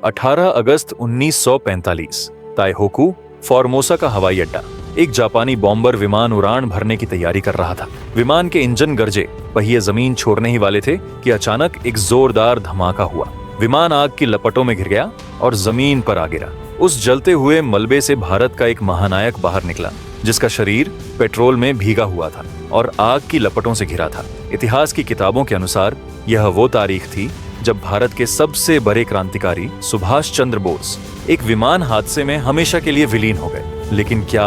18 अगस्त 1945 Taihoku Formosa का हवाई अड्डा। एक जापानी बॉम्बर विमान उड़ान भरने की तैयारी कर रहा था। विमान के इंजन गरजे, पहिए जमीन छोड़ने ही वाले थे कि अचानक एक जोरदार धमाका हुआ। विमान आग की लपटों में घिर गया और जमीन पर आ गिरा। उस जलते हुए मलबे से भारत का एक महानायक बाहर निकला, जिसका शरीर पेट्रोल में भीगा हुआ था और आग की लपटों से घिरा था। इतिहास की किताबों के अनुसार यह वो तारीख थी जब भारत के सबसे बड़े क्रांतिकारी सुभाष चंद्र बोस एक विमान हादसे में हमेशा के लिए विलीन हो गए। लेकिन क्या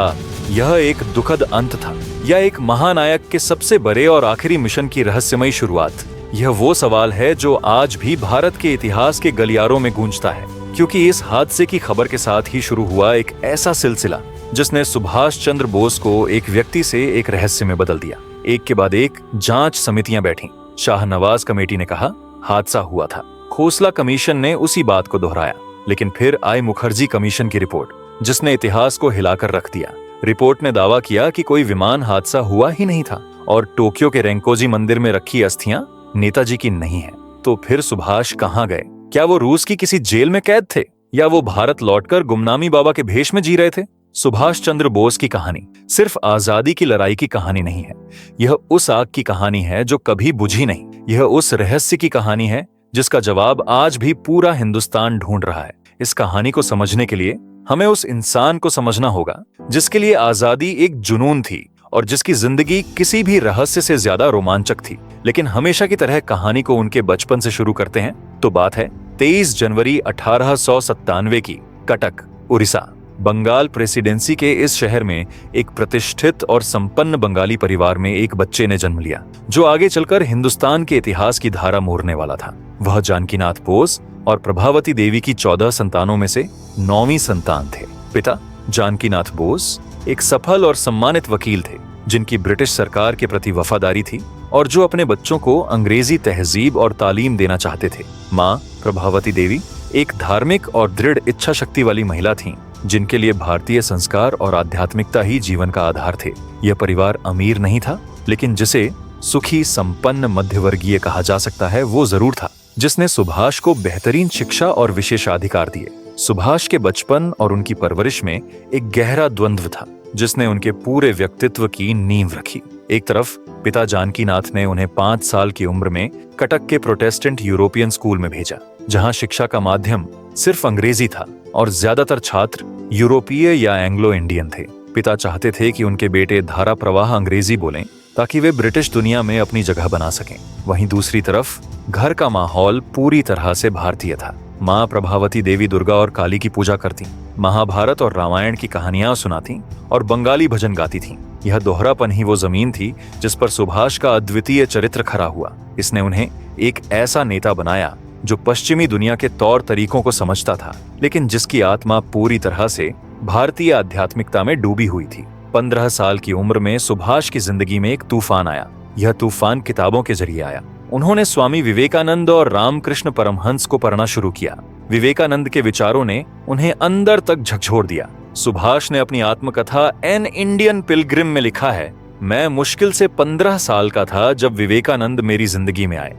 यह एक दुखद अंत था या एक महानायक के सबसे बड़े और आखिरी मिशन की रहस्यमयी शुरुआत? यह वो सवाल है जो आज भी भारत के इतिहास के गलियारों में गूंजता है, क्योंकि इस हादसे की खबर के साथ ही शुरू हुआ एक ऐसा सिलसिला जिसने सुभाष चंद्र बोस को एक व्यक्ति से एक रहस्य में बदल दिया। एक के बाद एक जांच समितियां बैठी। शाहनवाज कमेटी ने कहा हादसा हुआ था। खोसला कमीशन ने उसी बात को दोहराया। लेकिन फिर आई मुखर्जी कमीशन की रिपोर्ट, जिसने इतिहास को हिलाकर रख दिया। रिपोर्ट ने दावा किया कि कोई विमान हादसा हुआ ही नहीं था और टोक्यो के रेंकोजी मंदिर में रखी अस्थियां नेताजी की नहीं है। तो फिर सुभाष कहां गए? क्या वो रूस की किसी जेल में कैद थे या वो भारत लौटकर गुमनामी बाबा के भेष में जी रहे थे? सुभाष चंद्र बोस की कहानी सिर्फ आजादी की लड़ाई की कहानी नहीं है। यह उस आग की कहानी है जो कभी बुझी नहीं। यह उस रहस्य की कहानी है जिसका जवाब आज भी पूरा हिंदुस्तान ढूंढ रहा है। इस कहानी को समझने के लिए हमें उस इंसान को समझना होगा जिसके लिए आजादी एक जुनून थी और जिसकी जिंदगी किसी भी रहस्य से ज्यादा रोमांचक थी। लेकिन हमेशा की तरह कहानी को उनके बचपन से शुरू करते हैं तो बात है 23 जनवरी 1897 की। कटक, उड़ीसा, बंगाल प्रेसिडेंसी के इस शहर में एक प्रतिष्ठित और संपन्न बंगाली परिवार में एक बच्चे ने जन्म लिया जो आगे चलकर हिंदुस्तान के इतिहास की धारा मोड़ने वाला था। वह जानकीनाथ बोस और प्रभावती देवी की 14 संतानों में से 9वीं संतान थे। पिता जानकीनाथ बोस एक सफल और सम्मानित वकील थे जिनकी ब्रिटिश सरकार के प्रति वफादारी थी और जो अपने बच्चों को अंग्रेजी तहजीब और तालीम देना चाहते थे। माँ प्रभावती देवी एक धार्मिक और दृढ़ इच्छा शक्ति वाली महिला थीं, जिनके लिए भारतीय संस्कार और आध्यात्मिकता ही जीवन का आधार थे। यह परिवार अमीर नहीं था, लेकिन जिसे सुखी संपन्न मध्यवर्गीय कहा जा सकता है वो जरूर था, जिसने सुभाष को बेहतरीन शिक्षा और विशेषाधिकार दिए। सुभाष के बचपन और उनकी परवरिश में एक गहरा द्वंद्व था जिसने उनके पूरे व्यक्तित्व की नींव रखी। एक तरफ पिता जानकीनाथ ने उन्हें 5 साल की उम्र में कटक के प्रोटेस्टेंट यूरोपियन स्कूल में भेजा, जहां शिक्षा का माध्यम सिर्फ अंग्रेजी था और ज्यादातर छात्र यूरोपीय या एंग्लो इंडियन थे। पिता चाहते थे कि उनके बेटे धारा प्रवाह अंग्रेजी बोलें ताकि वे ब्रिटिश दुनिया में अपनी जगह बना सकें। वहीं दूसरी तरफ घर का माहौल पूरी तरह से भारतीय था। माँ प्रभावती देवी दुर्गा और काली की पूजा करती, महाभारत और रामायण की कहानियां सुनाती और बंगाली भजन गाती थीं। यह दोहरापन ही वो जमीन थी जिस पर सुभाष का अद्वितीय चरित्र खरा हुआ। इसने उन्हें एक ऐसा नेता बनाया जो पश्चिमी दुनिया के तौर तरीकों को समझता था, लेकिन जिसकी आत्मा पूरी तरह से भारतीय आध्यात्मिकता में डूबी हुई थी। 15 साल की उम्र में सुभाष की जिंदगी में एक तूफान आया। यह तूफान किताबों के जरिए आया। उन्होंने स्वामी विवेकानंद और रामकृष्ण परमहंस को पढ़ना शुरू किया। विवेकानंद के विचारों ने उन्हें अंदर तक झकझोर दिया। सुभाष ने अपनी आत्मकथा एन इंडियन पिलग्रिम में लिखा है, मैं मुश्किल से 15 साल का था जब विवेकानंद मेरी जिंदगी में आए।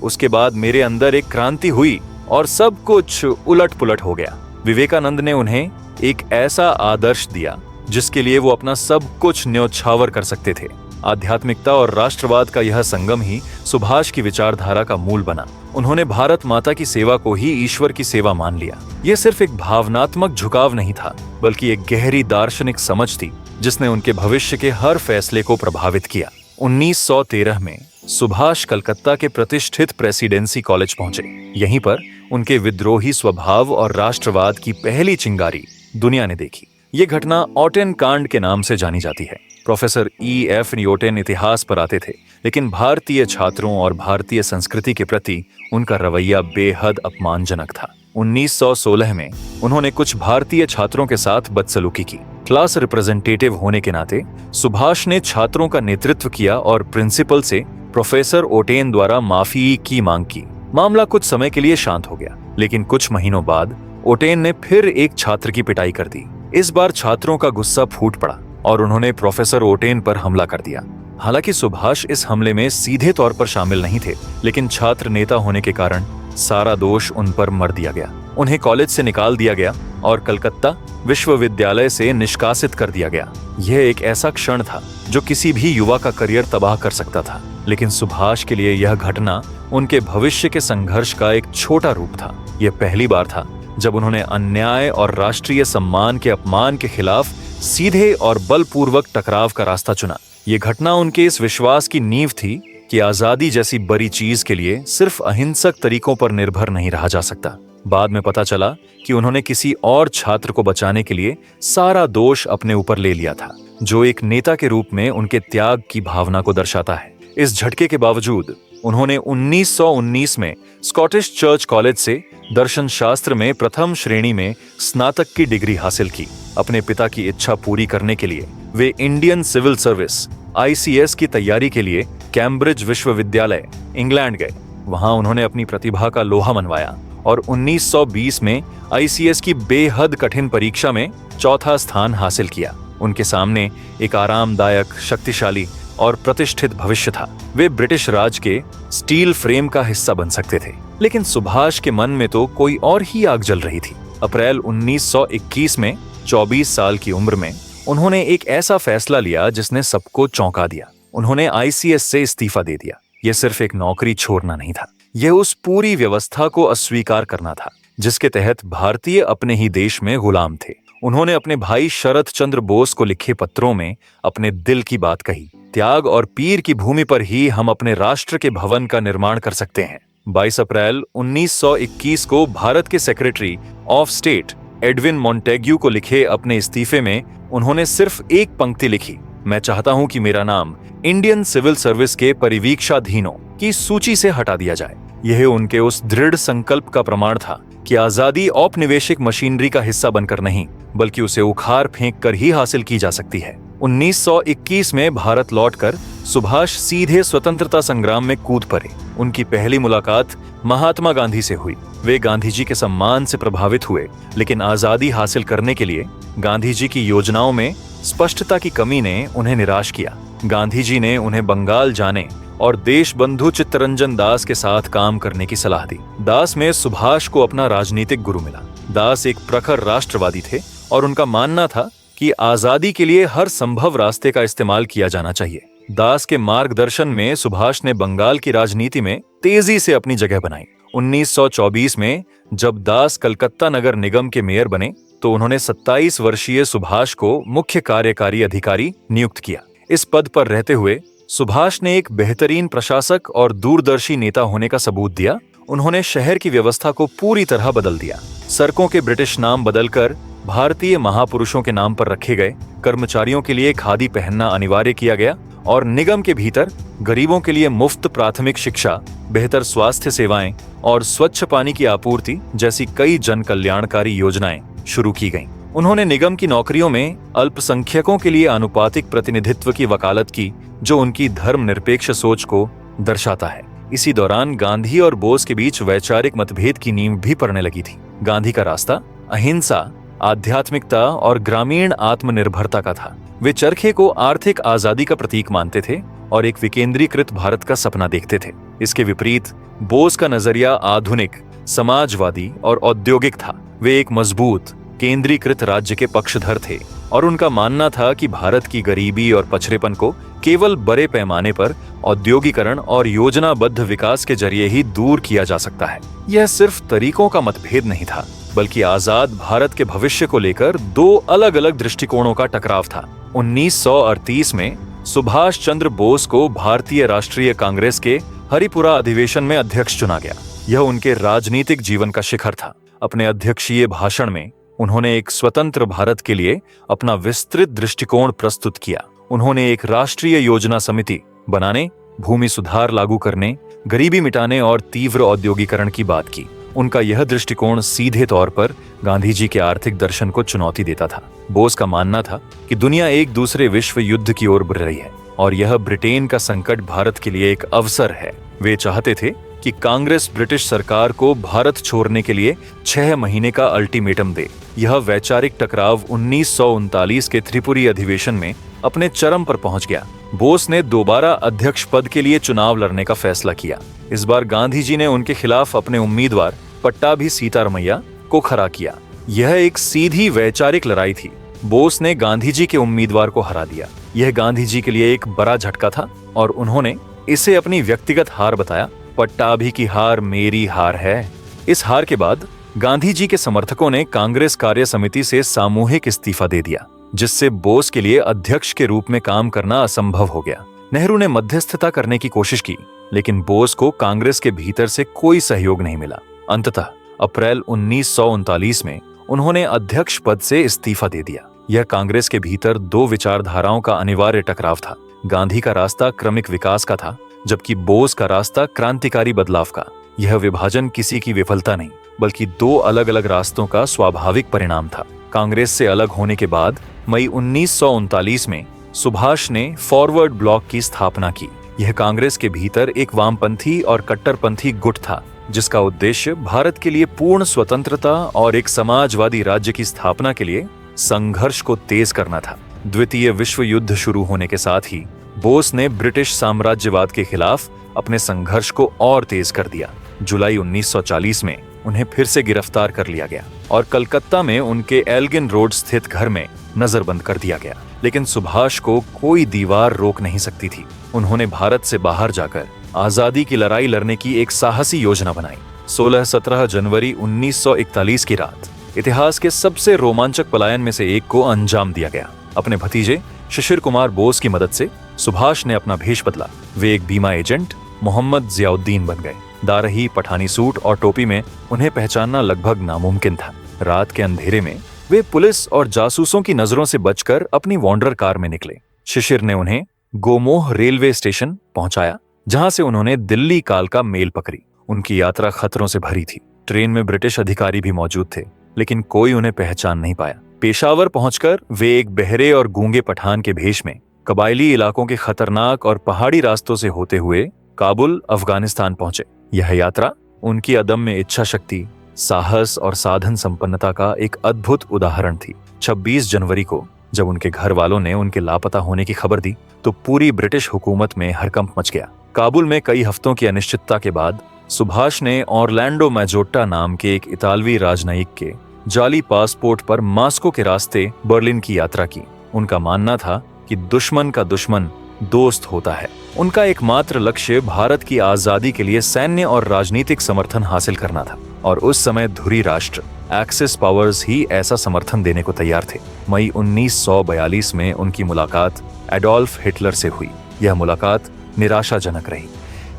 उसके बाद मेरे अंदर एक क्रांति हुई और सब कुछ उलट पुलट हो गया। विवेकानंद ने उन्हें एक ऐसा आदर्श दिया जिसके लिए वो अपना सब कुछ न्योछावर कर सकते थे। आध्यात्मिकता और राष्ट्रवाद का यह संगम ही सुभाष की विचारधारा का मूल बना। उन्होंने भारत माता की सेवा को ही ईश्वर की सेवा मान लिया। यह सिर्फ एक भावनात्मक झुकाव नहीं था, बल्कि एक गहरी दार्शनिक समझ थी जिसने उनके भविष्य के हर फैसले को प्रभावित किया। 1913 में सुभाष कलकत्ता के प्रतिष्ठित प्रेसिडेंसी कॉलेज पहुंचे। यहीं पर उनके विद्रोही स्वभाव और राष्ट्रवाद की पहली चिंगारी दुनिया ने देखी। ये घटना ऑटेन कांड के नाम से जानी जाती है। Professor E.F. न्यूटन इतिहास पर आते थे, लेकिन भारतीय छात्रों और भारतीय संस्कृति के प्रति उनका रवैया बेहद अपमानजनक था। 1916 में उन्होंने कुछ भारतीय छात्रों के साथ बदसलूकी की। क्लास रिप्रेजेंटेटिव होने के नाते सुभाष ने छात्रों का नेतृत्व किया और प्रिंसिपल से प्रोफेसर ओटेन द्वारा माफी की मांग की। मामला कुछ समय के लिए शांत हो गया, लेकिन कुछ महीनों बाद ओटेन ने फिर एक छात्र की पिटाई कर दी। इस बार छात्रों का गुस्सा फूट पड़ा और उन्होंने प्रोफेसर ओटेन पर हमला कर दिया। हालांकि सुभाष इस हमले में सीधे तौर पर शामिल नहीं थे, लेकिन छात्र नेता होने के कारण सारा दोष उन पर मढ़ दिया गया। उन्हें कॉलेज से निकाल दिया गया और कलकत्ता विश्वविद्यालय से निष्कासित कर दिया गया। यह एक ऐसा क्षण था जो किसी भी युवा का करियर तबाह कर सकता था, लेकिन सुभाष के लिए यह घटना उनके भविष्य के संघर्ष का एक छोटा रूप था। यह पहली बार था जब उन्होंने अन्याय और राष्ट्रीय सम्मान के अपमान के खिलाफ सीधे और बलपूर्वक टकराव का रास्ता चुना। ये घटना उनके इस विश्वास की नींव थी कि आजादी जैसी बड़ी चीज के लिए सिर्फ अहिंसक तरीकों पर निर्भर नहीं रहा जा सकता। बाद में पता चला कि उन्होंने किसी और छात्र को बचाने के लिए सारा दोष अपने ऊपर ले लिया था, जो एक नेता के रूप में उनके त्याग की भावना को दर्शाता है। इस झटके के बावजूद उन्होंने 1919 में स्कॉटिश चर्च कॉलेज से दर्शन शास्त्र में प्रथम श्रेणी में स्नातक की डिग्री हासिल की। अपने पिता की इच्छा पूरी करने के लिए वे इंडियन सिविल सर्विस ICS की तैयारी के लिए कैम्ब्रिज विश्वविद्यालय इंग्लैंड गए। वहां उन्होंने अपनी प्रतिभा का लोहा मनवाया और 1920 में ICS की बेहद कठिन परीक्षा में चौथा स्थान हासिल किया। उनके सामने एक आरामदायक, शक्तिशाली और प्रतिष्ठित भविष्य था। वे ब्रिटिश राज के स्टील फ्रेम का हिस्सा बन सकते थे, लेकिन सुभाष के मन में तो कोई और ही आग जल रही थी। अप्रैल 1921 में 24 साल की उम्र में उन्होंने एक ऐसा फैसला लिया जिसने सबको चौंका दिया। उन्होंने ICS से इस्तीफा दे दिया। यह सिर्फ एक नौकरी छोड़ना नहीं था, यह उस पूरी व्यवस्था को अस्वीकार करना था जिसके तहत भारतीय अपने ही देश में गुलाम थे। उन्होंने अपने भाई शरद चंद्र बोस को लिखे पत्रों में अपने दिल की बात कही। त्याग और पीर की भूमि पर ही हम अपने राष्ट्र के भवन का निर्माण कर सकते हैं। 22 अप्रैल 1921 को भारत के secretary of state Edwin Montagu को लिखे अपने इस्तीफे में उन्होंने सिर्फ एक पंक्ति लिखी, मैं चाहता हूं कि मेरा नाम इंडियन सिविल सर्विस के परिवीक्षाधीनों की सूची से हटा दिया जाए। यह उनके उस दृढ़ संकल्प का प्रमाण था कि आजादी औपनिवेशिक मशीनरी का हिस्सा बनकर नहीं, बल्कि उसे उखाड़ फेंक कर ही हासिल की जा सकती है। 1921 में भारत लौटकर सुभाष सीधे स्वतंत्रता संग्राम में कूद पड़े। उनकी पहली मुलाकात महात्मा गांधी से हुई। वे गांधी जी के सम्मान से प्रभावित हुए, लेकिन आजादी हासिल करने के लिए गांधी जी की योजनाओं में स्पष्टता की कमी ने उन्हें निराश किया। गांधी जी ने उन्हें बंगाल जाने और देशबंधु चित्तरंजन दास के साथ काम करने की सलाह दी। दास में सुभाष को अपना राजनीतिक गुरु मिला। दास एक प्रखर राष्ट्रवादी थे और उनका मानना था कि आजादी के लिए हर संभव रास्ते का इस्तेमाल किया जाना चाहिए। दास के मार्गदर्शन में सुभाष ने बंगाल की राजनीति में तेजी से अपनी जगह बनाई। 1924 में जब दास कलकत्ता नगर निगम के मेयर बने तो उन्होंने 27 वर्षीय सुभाष को मुख्य कार्यकारी अधिकारी नियुक्त किया। इस पद पर रहते हुए सुभाष ने एक बेहतरीन प्रशासक और दूरदर्शी नेता होने का सबूत दिया। उन्होंने शहर की व्यवस्था को पूरी तरह बदल दिया। सड़कों के ब्रिटिश नाम बदलकर भारतीय महापुरुषों के नाम पर रखे गए। कर्मचारियों के लिए खादी पहनना अनिवार्य किया गया और निगम के भीतर गरीबों के लिए मुफ्त प्राथमिक शिक्षा, बेहतर स्वास्थ्य सेवाएं और स्वच्छ पानी की आपूर्ति जैसी कई जन कल्याणकारी योजनाएं शुरू की गईं। उन्होंने निगम की नौकरियों में अल्पसंख्यकों के लिए आनुपातिक प्रतिनिधित्व की वकालत की, जो उनकी धर्मनिरपेक्ष सोच को दर्शाता है। इसी दौरान गांधी और बोस के बीच वैचारिक मतभेद की नींव भी पड़ने लगी थी। गांधी का रास्ता अहिंसा, आध्यात्मिकता और ग्रामीण आत्मनिर्भरता का था। वे चरखे को आर्थिक आजादी का प्रतीक मानते थे और एक विकेंद्रीकृत भारत का सपना देखते थे। इसके विपरीत बोस का नजरिया आधुनिक, समाजवादी और औद्योगिक था। वे एक मजबूत, केंद्रीकृत राज्य के पक्षधर थे और उनका मानना था कि भारत की गरीबी और पछड़ेपन को केवल बड़े पैमाने पर औद्योगिकरण और योजनाबद्ध विकास के जरिए ही दूर किया जा सकता है। यह सिर्फ तरीकों का मतभेद नहीं था, बल्कि आजाद भारत के भविष्य को लेकर दो अलग अलग दृष्टिकोणों का टकराव था। 1938 में सुभाष चंद्र बोस को भारतीय राष्ट्रीय कांग्रेस के हरिपुरा अधिवेशन में अध्यक्ष चुना गया। यह उनके राजनीतिक जीवन का शिखर था। अपने अध्यक्षीय भाषण में उन्होंने एक स्वतंत्र भारत के लिए अपना विस्तृत दृष्टिकोण प्रस्तुत किया। उन्होंने एक राष्ट्रीय योजना समिति बनाने, भूमि सुधार लागू करने, गरीबी मिटाने और तीव्र औद्योगिकरण की बात की। उनका यह दृष्टिकोण सीधे तौर पर गांधी जी के आर्थिक दर्शन को चुनौती देता था। बोस का मानना था कि दुनिया एक दूसरे विश्व युद्ध की ओर बढ़ रही है और यह ब्रिटेन का संकट भारत के लिए एक अवसर है। वे चाहते थे कि कांग्रेस ब्रिटिश सरकार को भारत छोड़ने के लिए 6 महीने का अल्टीमेटम दे। यह वैचारिक टकराव 1939 के त्रिपुरी अधिवेशन में अपने चरम पर पहुंच गया। बोस ने दोबारा अध्यक्ष पद के लिए चुनाव लड़ने का फैसला किया। इस बार गांधी जी ने उनके खिलाफ अपने उम्मीदवार पट्टाभी सीतारमैया को खड़ा किया। यह एक सीधी वैचारिक लड़ाई थी। बोस ने गांधी जी के उम्मीदवार को हरा दिया। यह गांधी जी के लिए एक बड़ा झटका था और उन्होंने इसे अपनी व्यक्तिगत हार बताया। पट्टाभी की हार मेरी हार है। इस हार के बाद गांधी जी के समर्थकों ने कांग्रेस कार्य समिति से सामूहिक इस्तीफा दे दिया, जिससे बोस के लिए अध्यक्ष के रूप में काम करना असंभव हो गया। नेहरू ने मध्यस्थता करने की कोशिश की, लेकिन बोस को कांग्रेस के भीतर से कोई सहयोग नहीं मिला। अंततः अप्रैल 1939 में उन्होंने अध्यक्ष पद से इस्तीफा दे दिया। यह कांग्रेस के भीतर दो विचारधाराओं का अनिवार्य टकराव था। गांधी का रास्ता क्रमिक विकास का था, जबकि बोस का रास्ता क्रांतिकारी बदलाव का। यह विभाजन किसी की विफलता नहीं, बल्कि दो अलग अलग रास्तों का स्वाभाविक परिणाम था। कांग्रेस से अलग होने के बाद मई 1939 में सुभाष ने फॉरवर्ड ब्लॉक की स्थापना की। यह कांग्रेस के भीतर एक वामपंथी और कट्टरपंथी गुट था, जिसका उद्देश्य भारत के लिए पूर्ण स्वतंत्रता और एक समाजवादी राज्य की स्थापना के लिए संघर्ष को तेज करना था। द्वितीय विश्व युद्ध शुरू होने के साथ ही बोस ने ब्रिटिश साम्राज्यवाद के खिलाफ अपने संघर्ष को और तेज कर दिया। जुलाई 1940 में उन्हें फिर से गिरफ्तार कर लिया गया और कलकत्ता में उनके एल्गिन रोड स्थित घर में नजरबंद कर दिया गया। लेकिन सुभाष को कोई दीवार रोक नहीं सकती थी। उन्होंने भारत से बाहर जाकर आजादी की लड़ाई लड़ने की एक साहसी योजना बनाई। 16-17 जनवरी 1941 की रात इतिहास के सबसे रोमांचक पलायन में से एक को अंजाम दिया गया। अपने भतीजे शिशिर कुमार बोस की मदद से सुभाष ने अपना भेष बदला। वे एक बीमा एजेंट मोहम्मद जियाउद्दीन बन गए। दारही, पठानी सूट और टोपी में उन्हें पहचानना लगभग नामुमकिन था। रात के अंधेरे में वे पुलिस और जासूसों की नजरों से बचकर अपनी वॉन्डर कार में निकले। शिशिर ने उन्हें गोमोह रेलवे स्टेशन पहुंचाया, जहां से उन्होंने दिल्ली कालका मेल पकड़ी। उनकी यात्रा खतरों से भरी थी। ट्रेन में ब्रिटिश अधिकारी भी मौजूद थे, लेकिन कोई उन्हें पहचान नहीं पाया। पेशावर पहुंचकर वे एक बहरे और गूंगे पठान के भेष में कबायली इलाकों के खतरनाक और पहाड़ी रास्तों से होते हुए काबुल, अफगानिस्तान पहुंचे। यह यात्रा उनकी अदम्य इच्छा शक्ति, साहस और साधन संपन्नता का एक अद्भुत उदाहरण थी। 26 जनवरी को जब उनके घर वालों ने उनके लापता होने की खबर दी, तो पूरी ब्रिटिश हुकूमत में हड़कंप मच गया। काबुल में कई हफ्तों की अनिश्चितता के बाद सुभाष ने ऑरलैंडो मैजोट्टा नाम के एक इतालवी राजनयिक के जाली पासपोर्ट पर मास्को के रास्ते बर्लिन की यात्रा की। उनका मानना था कि दुश्मन का दुश्मन दोस्त होता है। उनका एकमात्र लक्ष्य भारत की आजादी के लिए सैन्य और राजनीतिक समर्थन हासिल करना था, और उस समय धुरी राष्ट्र एक्सिस पावर्स ही ऐसा समर्थन देने को तैयार थे। मई 1942 में उनकी मुलाकात एडोल्फ हिटलर से हुई। यह मुलाकात निराशाजनक रही।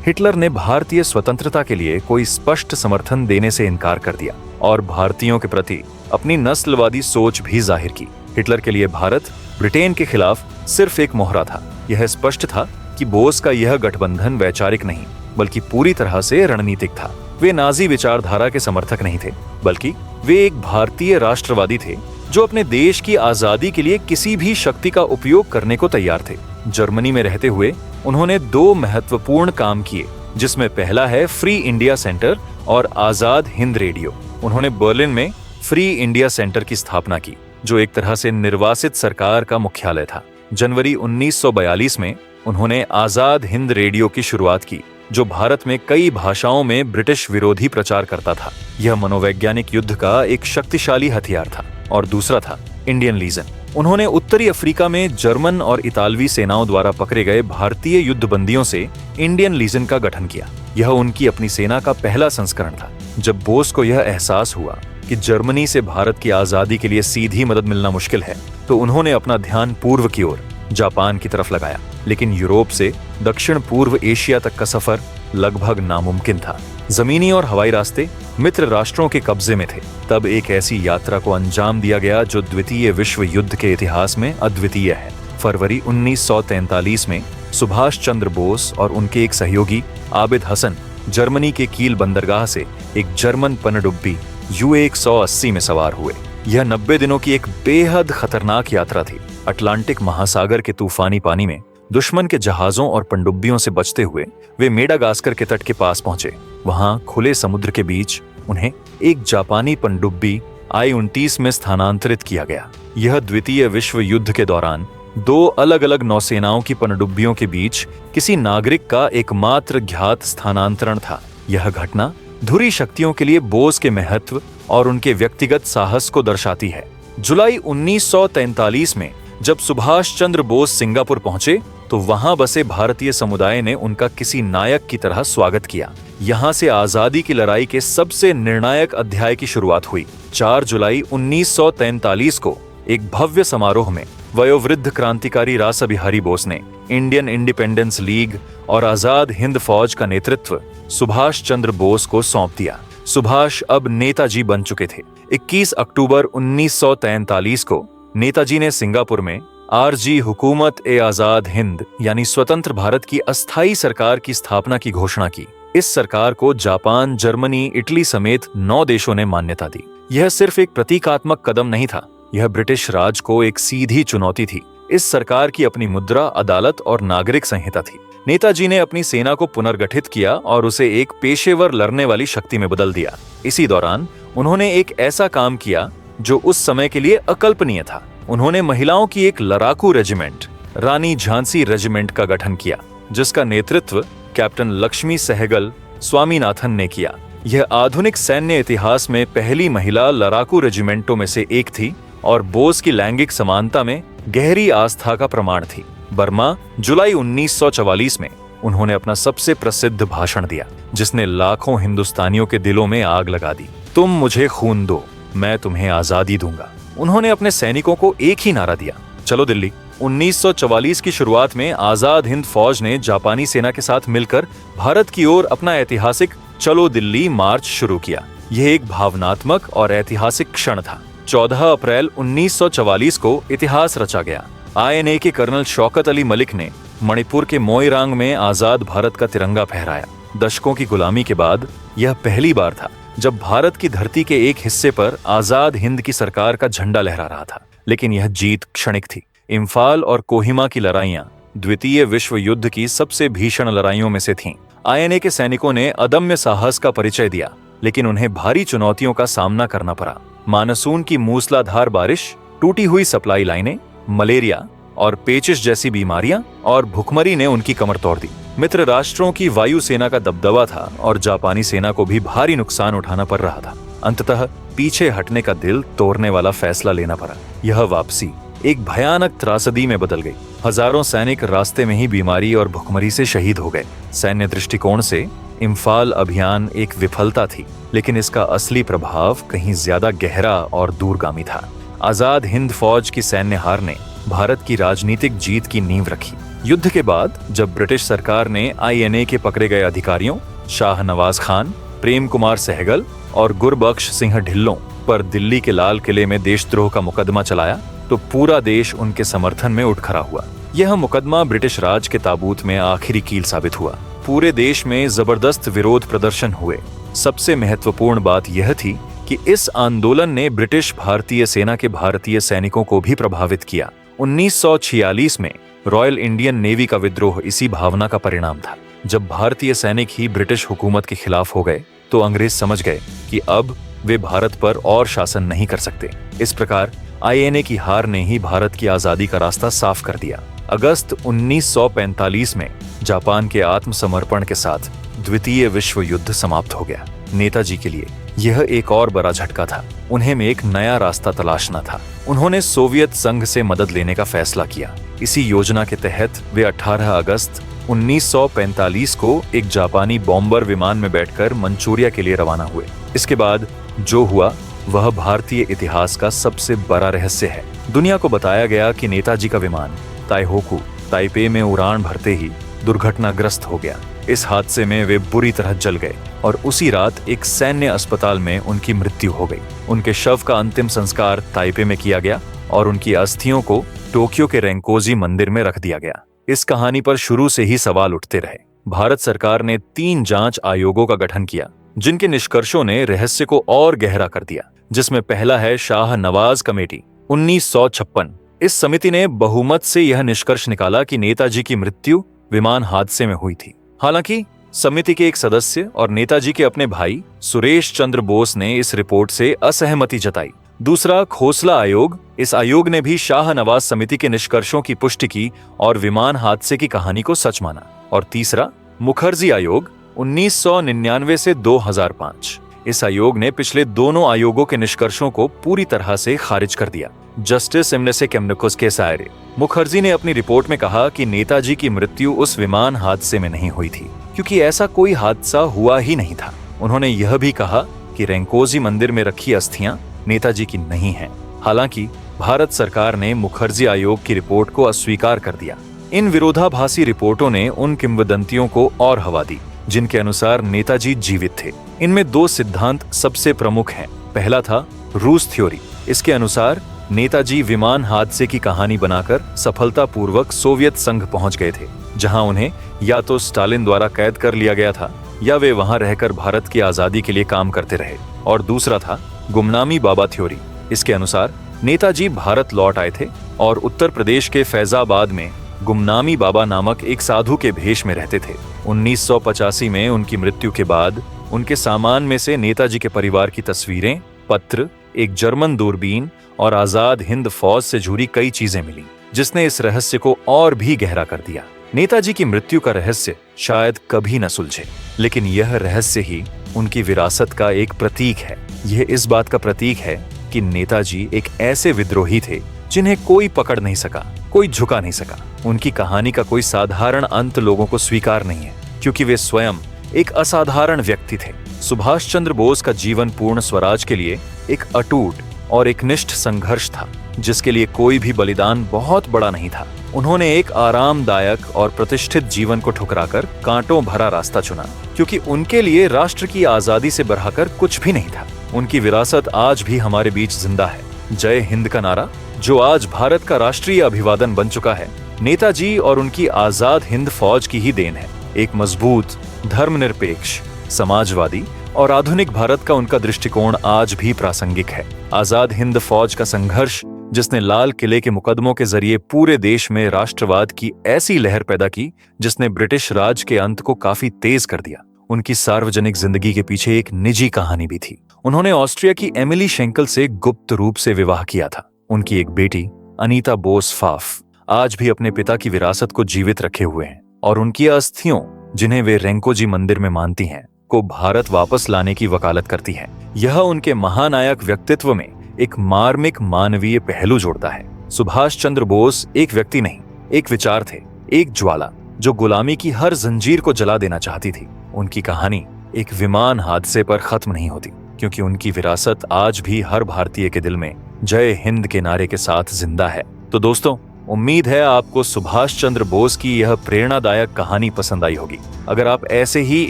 हिटलर ने भारतीय स्वतंत्रता के लिए कोई स्पष्ट समर्थन देने से इनकार कर दिया और भारतीयों के प्रति अपनी नस्लवादी सोच भी जाहिर की। हिटलर के लिए भारत ब्रिटेन के खिलाफ सिर्फ एक मोहरा था। यह स्पष्ट था कि बोस का यह गठबंधन वैचारिक नहीं, बल्कि पूरी तरह से रणनीतिक था। वे नाजी विचारधारा के समर्थक नहीं थे, बल्कि वे एक भारतीय राष्ट्रवादी थे जो अपने देश की आजादी के लिए किसी भी शक्ति का उपयोग करने को तैयार थे। जर्मनी में रहते हुए उन्होंने दो महत्वपूर्ण काम किए, जिसमें पहला है फ्री इंडिया सेंटर और आजाद हिंद रेडियो। उन्होंने बर्लिन में फ्री इंडिया सेंटर की स्थापना की, जो एक तरह से निर्वासित सरकार का मुख्यालय था। जनवरी 1942 में उन्होंने आजाद हिंद रेडियो की शुरुआत की, जो भारत में कई भाषाओं में ब्रिटिश विरोधी प्रचार करता था। यह मनोवैज्ञानिक युद्ध का एक शक्तिशाली हथियार था। और दूसरा था इंडियन लीजन। उन्होंने उत्तरी अफ्रीका में जर्मन और इतालवी सेनाओं द्वारा पकड़े गए भारतीय युद्धबंदियों से इंडियन लीजन का गठन किया। यह उनकी अपनी सेना का पहला संस्करण था। जब बोस को यह एहसास हुआ कि जर्मनी से भारत की आजादी के लिए सीधी मदद मिलना मुश्किल है, तो उन्होंने अपना ध्यान पूर्व की ओर जापान की तरफ लगाया। लेकिन यूरोप से दक्षिण पूर्व एशिया तक का सफर लगभग नामुमकिन था। जमीनी और हवाई रास्ते मित्र राष्ट्रों के कब्जे में थे। तब एक ऐसी यात्रा को अंजाम दिया गया जो द्वितीय विश्व युद्ध के इतिहास में अद्वितीय है। फरवरी 1943 में सुभाष चंद्र बोस और उनके एक सहयोगी आबिद हसन जर्मनी के कील बंदरगाह से एक जर्मन पनडुब्बी U-180 में सवार हुए। यह 90 दिनों की एक बेहद खतरनाक यात्रा थी। अटलांटिक महासागर के तूफानी पानी में दुश्मन के जहाजों और पनडुब्बियों से बचते हुए वे मेडागास्कर के तट के पास पहुंचे। वहां खुले समुद्र के बीच उन्हें एक जापानी पनडुब्बी I-29 में स्थानांतरित किया गया। यह द्वितीय विश्व युद्ध के दौरान दो अलग अलग नौसेनाओं की पनडुब्बियों के बीच किसी नागरिक का एकमात्र ज्ञात स्थानांतरण था। यह घटना धुरी शक्तियों के लिए बोस के महत्व और उनके व्यक्तिगत साहस को दर्शाती है। जुलाई 1943 में जब सुभाष चंद्र बोस सिंगापुर पहुंचे तो वहां बसे भारतीय समुदाय ने उनका किसी नायक की तरह स्वागत किया। यहां से आजादी की लड़ाई के सबसे निर्णायक अध्याय की शुरुआत हुई। 4 जुलाई 1943 को एक भव्य समारोह में वयोवृद्ध क्रांतिकारी रासबिहारी बोस ने इंडियन इंडिपेंडेंस लीग और आजाद हिंद फौज का नेतृत्व सुभाष चंद्र बोस को सौंप दिया। सुभाष अब नेताजी बन चुके थे। 21 अक्टूबर 1943 को नेताजी ने सिंगापुर में आरजी हुकूमत ए आजाद हिंद यानी स्वतंत्र भारत की अस्थायी सरकार की स्थापना की घोषणा की। इस सरकार को जापान, जर्मनी, इटली समेत 9 देशों ने मान्यता दी। यह सिर्फ एक प्रतीकात्मक कदम नहीं था, यह ब्रिटिश राज को एक सीधी चुनौती थी। इस सरकार की अपनी मुद्रा, अदालत और नागरिक संहिता थी। नेताजी ने अपनी सेना को पुनर्गठित किया और उसे एक पेशेवर लड़ने वाली शक्ति में बदल दिया। इसी दौरान उन्होंने एक ऐसा काम किया जो उस समय के लिए अकल्पनीय था। उन्होंने महिलाओं की एक लड़ाकू रेजिमेंट, रानी झांसी रेजिमेंट का गठन किया, जिसका नेतृत्व कैप्टन लक्ष्मी सहगल स्वामीनाथन ने किया। यह आधुनिक सैन्य इतिहास में पहली महिला लड़ाकू रेजिमेंटों में से एक थी और बोस की लैंगिक समानता में गहरी आस्था का प्रमाण थी। बर्मा, जुलाई 1944 में उन्होंने अपना सबसे प्रसिद्ध भाषण दिया, जिसने लाखों हिंदुस्तानियों के दिलों में आग लगा दी। तुम मुझे खून दो, मैं तुम्हें आजादी दूंगा। उन्होंने अपने सैनिकों को एक ही नारा दिया, चलो दिल्ली। 1944 की शुरुआत में आजाद हिंद फौज ने जापानी सेना के साथ मिलकर भारत की ओर अपना ऐतिहासिक चलो दिल्ली मार्च शुरू किया। यह एक भावनात्मक और ऐतिहासिक क्षण था। 14 अप्रैल 1944 को इतिहास रचा गया। आईएनए के कर्नल शौकत अली मलिक ने मणिपुर के मोइरांग में आजाद भारत का तिरंगा फहराया। दशकों की गुलामी के बाद यह पहली बार था जब भारत की धरती के एक हिस्से पर आजाद हिंद की सरकार का झंडा लहरा रहा था। लेकिन यह जीत क्षणिक थी। इम्फाल और कोहिमा की लड़ाइयां द्वितीय विश्व युद्ध की सबसे भीषण लड़ाइयों में से थीं। आईएनए के सैनिकों ने अदम्य साहस का परिचय दिया, लेकिन उन्हें भारी चुनौतियों का सामना करना पड़ा। मानसून की मूसलाधार बारिश, टूटी हुई सप्लाई लाइनें, मलेरिया और पेचिश जैसी बीमारियां और भुखमरी ने उनकी कमर तोड़ दी। मित्र राष्ट्रों की वायुसेना का दबदबा था और जापानी सेना को भी भारी नुकसान उठाना पड़ रहा था। अंततः पीछे हटने का दिल तोड़ने वाला फैसला लेना पड़ा। यह वापसी एक भयानक त्रासदी में बदल गई। हजारों सैनिक रास्ते में ही बीमारी और भुखमरी से शहीद हो गए। सैन्य दृष्टिकोण से इम्फाल अभियान एक विफलता थी, लेकिन इसका असली प्रभाव कहीं ज्यादा गहरा और दूरगामी था। आजाद हिंद फौज की सैन्य हार ने भारत की राजनीतिक जीत की नींव रखी। युद्ध के बाद जब ब्रिटिश सरकार ने आईएनए के पकड़े गए अधिकारियों शाह नवाज खान, प्रेम कुमार सहगल और गुरबख्श सिंह ढिल्लों पर दिल्ली के लाल किले में देशद्रोह का मुकदमा चलाया, तो पूरा देश उनके समर्थन में उठ खड़ा हुआ। यह मुकदमा ब्रिटिश राज के ताबूत में आखिरी कील साबित हुआ। पूरे देश में जबरदस्त विरोध प्रदर्शन हुए। सबसे महत्वपूर्ण बात यह थी कि इस आंदोलन ने ब्रिटिश भारतीय सेना के भारतीय सैनिकों को भी प्रभावित किया। 1946 में रॉयल इंडियन नेवी का विद्रोह इसी भावना का परिणाम था। जब भारतीय सैनिक ही ब्रिटिश हुकूमत के खिलाफ हो गए तो अंग्रेज समझ गए कि अब वे भारत पर और शासन नहीं कर सकते। इस प्रकार आईएनए की हार ने ही भारत की आजादी का रास्ता साफ कर दिया। अगस्त 1945 में जापान के आत्मसमर्पण के साथ द्वितीय विश्व युद्ध समाप्त हो गया। नेताजी के लिए यह एक और बड़ा झटका था। उन्हें एक नया रास्ता तलाशना था। उन्होंने सोवियत संघ से मदद लेने का फैसला किया। इसी योजना के तहत वे 18 अगस्त 1945 को एक जापानी बॉम्बर विमान में बैठकर मंचूरिया के लिए रवाना हुए। इसके बाद जो हुआ वह भारतीय इतिहास का सबसे बड़ा रहस्य है। दुनिया को बताया गया कि नेताजी का विमान ताइहोकू, ताइपे में उड़ान भरते ही दुर्घटनाग्रस्त हो गया। इस हादसे में वे बुरी तरह जल गए और उसी रात एक सैन्य अस्पताल में उनकी मृत्यु हो गई। उनके शव का अंतिम संस्कार ताइपे में किया गया और उनकी अस्थियों को टोक्यो के रेंकोजी मंदिर में रख दिया गया। इस कहानी पर शुरू से ही सवाल उठते रहे। भारत सरकार ने 3 जांच आयोगों का गठन किया, जिनके निष्कर्षों ने रहस्य को और गहरा कर दिया, जिसमें पहला है शाह नवाज कमेटी 1956। इस समिति ने बहुमत से यह निष्कर्ष निकाला कि नेताजी की मृत्यु विमान हादसे में हुई थी। हालांकि समिति के एक सदस्य और नेताजी के अपने भाई सुरेश चंद्र बोस ने इस रिपोर्ट से असहमति जताई। दूसरा खोसला आयोग, इस आयोग ने भी शाह नवाज समिति के निष्कर्षों की पुष्टि की और विमान हादसे की कहानी को सच माना। और तीसरा मुखर्जी आयोग, 1999 से 2005। इस आयोग ने पिछले दोनों आयोगों के निष्कर्षों को पूरी तरह से खारिज कर दिया। जस्टिस इमनेसे केमनुकुस केसारे मुखर्जी ने अपनी रिपोर्ट में कहा कि नेताजी की मृत्यु उस विमान हादसे में नहीं हुई थी, क्योंकि ऐसा कोई हादसा हुआ ही नहीं था। उन्होंने यह भी कहा कि रेंकोजी मंदिर में रखी अस्थियां नेताजी की नहीं हैं। हालांकि भारत सरकार ने मुखर्जी आयोग की रिपोर्ट को अस्वीकार कर दिया। इन विरोधाभासी रिपोर्टों ने उन किंवदंतियों को और हवा दी जिनके अनुसार नेताजी जीवित थे। इनमें दो सिद्धांत सबसे प्रमुख हैं। पहला था रूस थ्योरी। इसके अनुसार नेताजी विमान हादसे की कहानी बनाकर सफलतापूर्वक सोवियत संघ पहुंच गए थे, जहां उन्हें या तो स्टालिन द्वारा कैद कर लिया गया था या वे वहां रहकर भारत की आजादी के लिए काम करते रहे। और दूसरा था गुमनामी बाबा थ्योरी। इसके अनुसार नेताजी भारत लौट आए थे और उत्तर प्रदेश के फैजाबाद में गुमनामी बाबा नामक एक साधु के भेष में रहते थे। 1985 में उनकी मृत्यु के बाद उनके सामान में से नेताजी के परिवार की तस्वीरें, पत्र, एक जर्मन दूरबीन और आजाद हिंद फौज से जुड़ी कई चीजें मिली, जिसने इस रहस्य को और भी गहरा कर दिया। नेताजी की मृत्यु का रहस्य शायद कभी न सुलझे, लेकिन यह रहस्य ही उनकी विरासत का एक प्रतीक है। यह इस बात का प्रतीक है कि नेताजी एक ऐसे विद्रोही थे जिन्हें कोई पकड़ नहीं सका, कोई झुका नहीं सका। उनकी कहानी का कोई साधारण अंत लोगों को स्वीकार नहीं है, क्योंकि वे स्वयं एक असाधारण व्यक्ति थे। सुभाष चंद्र बोस का जीवन पूर्ण स्वराज के लिए एक अटूट और एक निष्ठ संघर्ष था, जिसके लिए कोई भी बलिदान बहुत बड़ा नहीं था। उन्होंने एक आरामदायक और प्रतिष्ठित जीवन को ठुकराकर कांटों भरा रास्ता चुना, क्योंकि उनके लिए राष्ट्र की आजादी से बढ़ाकर कुछ भी नहीं था। उनकी विरासत आज भी हमारे बीच जिंदा है। जय हिंद का नारा, जो आज भारत का राष्ट्रीय अभिवादन बन चुका है, नेताजी और उनकी आजाद हिंद फौज की ही देन है। एक मजबूत, धर्मनिरपेक्ष, समाजवादी और आधुनिक भारत का उनका दृष्टिकोण आज भी प्रासंगिक है। आजाद हिंद फौज का संघर्ष, जिसने लाल किले के मुकदमों के जरिए पूरे देश में राष्ट्रवाद की ऐसी लहर पैदा की जिसने ब्रिटिश राज के अंत को काफी तेज कर दिया। उनकी सार्वजनिक जिंदगी के पीछे एक निजी कहानी भी थी। उन्होंने ऑस्ट्रिया की एमिली शेंकल से गुप्त रूप से विवाह किया था। उनकी एक बेटी अनीता बोस फाफ आज भी अपने पिता की विरासत को जीवित रखे हुए हैं और उनकी अस्थियों, जिन्हें वे रेंकोजी मंदिर में मानती हैं, को भारत वापस लाने की वकालत करती है। यह उनके महानायक व्यक्तित्व में एक मार्मिक मानवीय पहलू जोड़ता है। सुभाष चंद्र बोस एक व्यक्ति नहीं, एक विचार थे, एक ज्वाला जो गुलामी की हर जंजीर को जला देना चाहती थी। उनकी कहानी एक विमान हादसे पर खत्म नहीं होती, क्योंकि उनकी विरासत आज भी हर भारतीय के दिल में जय हिंद के नारे के साथ जिंदा है। तो दोस्तों, उम्मीद है आपको सुभाष चंद्र बोस की यह प्रेरणादायक कहानी पसंद आई होगी। अगर आप ऐसे ही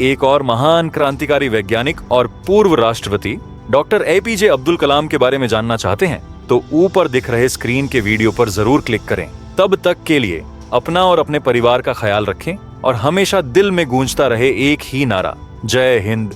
एक और महान क्रांतिकारी वैज्ञानिक और पूर्व राष्ट्रपति डॉक्टर एपीजे अब्दुल कलाम के बारे में जानना चाहते हैं, तो ऊपर दिख रहे स्क्रीन के वीडियो पर जरूर क्लिक करें। तब तक के लिए अपना और अपने परिवार का ख्याल रखें और हमेशा दिल में गूंजता रहे एक ही नारा, जय हिंद,